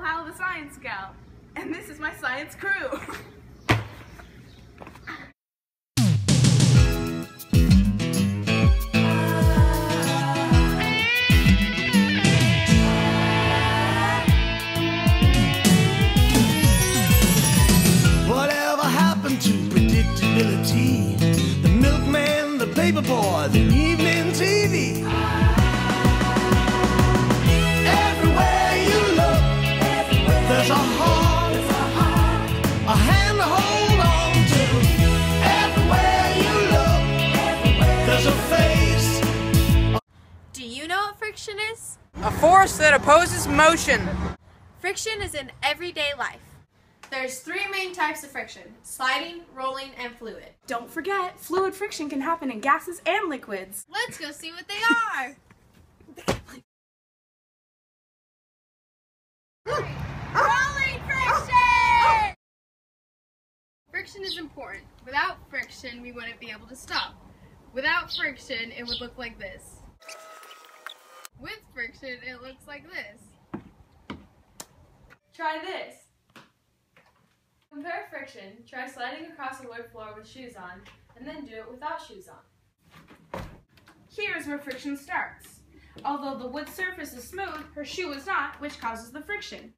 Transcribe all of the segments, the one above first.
Hal the Science Gal, and this is my science crew. Whatever happened to predictability? The milkman, the paperboy, the evening TV. Everywhere you look, there's a heart, a hand to hold on to. Everywhere you look, there's a face. Do you know what friction is? A force that opposes motion. Friction is in everyday life. There's three main types of friction: sliding, rolling, and fluid. Don't forget, fluid friction can happen in gases and liquids. Let's go see what they are. Rolling friction! Friction is important. Without friction, we wouldn't be able to stop. Without friction, it would look like this. With friction, it looks like this. Try this. Compare friction, try sliding across a wood floor with shoes on, and then do it without shoes on. Here's where friction starts. Although the wood surface is smooth, her shoe is not, which causes the friction.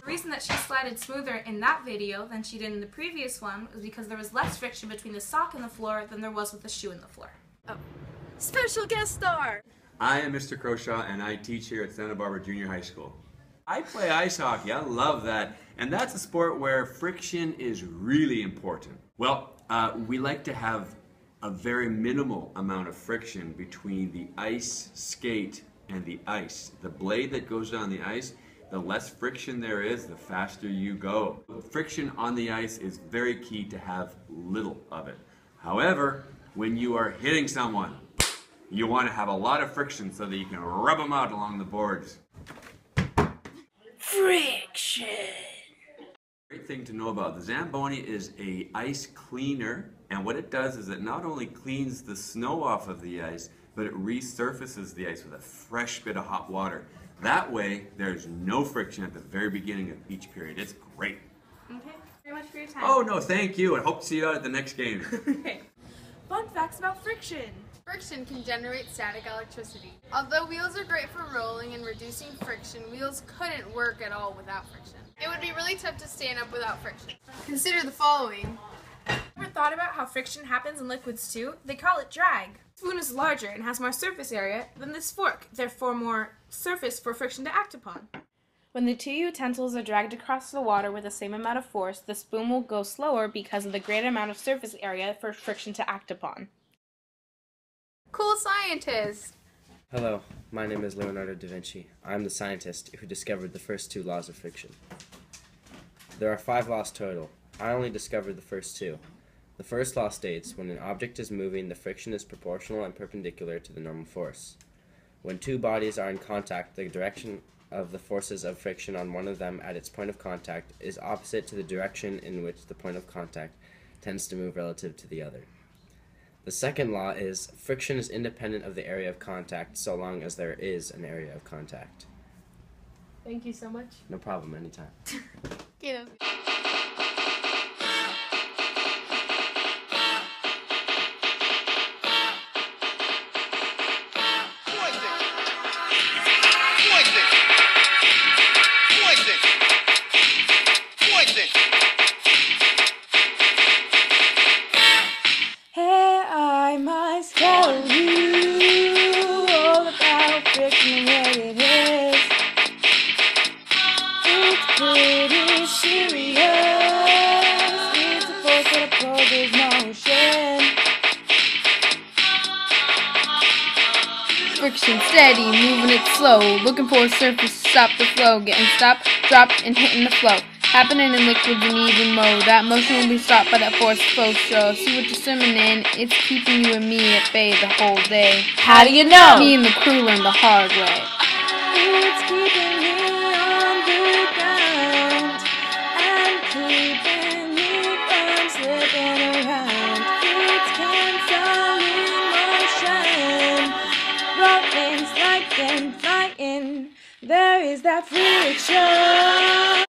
The reason that she slided smoother in that video than she did in the previous one was because there was less friction between the sock and the floor than there was with the shoe in the floor. Oh. Special guest star! I am Mr. Croshaw, and I teach here at Santa Barbara Junior High School. I play ice hockey. I love that. And that's a sport where friction is really important. Well, we like to have a very minimal amount of friction between the ice skate and the ice. The blade that goes on the ice, the less friction there is, the faster you go. Friction on the ice is very key to have little of it. However, when you are hitting someone, you want to have a lot of friction so that you can rub them out along the boards. Friction. Great thing to know about. The Zamboni is a ice cleaner, and what it does is it not only cleans the snow off of the ice, but it resurfaces the ice with a fresh bit of hot water. That way, there's no friction at the very beginning of each period. It's great. Okay, very much for your time. Oh no, thank you. I hope to see you out at the next game. Okay. Fun facts about friction. Friction can generate static electricity. Although wheels are great for rolling and reducing friction, wheels couldn't work at all without friction. It would be really tough to stand up without friction. Consider the following. Ever thought about how friction happens in liquids too? They call it drag. The spoon is larger and has more surface area than this fork, therefore more surface for friction to act upon. When the two utensils are dragged across the water with the same amount of force, the spoon will go slower because of the greater amount of surface area for friction to act upon. Cool scientist! Hello, my name is Leonardo da Vinci. I'm the scientist who discovered the first two laws of friction. There are 5 laws total. I only discovered the first 2. The first law states, when an object is moving, the friction is proportional and perpendicular to the normal force. When two bodies are in contact, the direction of the forces of friction on one of them at its point of contact is opposite to the direction in which the point of contact tends to move relative to the other. The second law is, friction is independent of the area of contact so long as there is an area of contact. Thank you so much. No problem, anytime. Okay, that was good. Hey, I must tell you all about friction and what it is. It's pretty serious. It's a force that opposes motion. Friction steady, moving it slow, looking for a surface to stop the flow, getting stopped, dropped, and hitting the flow. Happening in liquids and even mode. That motion will be stopped by that force flow show. See what you're swimming in? It's keeping you and me at bay the whole day. How do you know? Me and the crew learned the hard way. It's keeping me on the ground and keeping me from slipping around. It's canceling motion. There is that friction.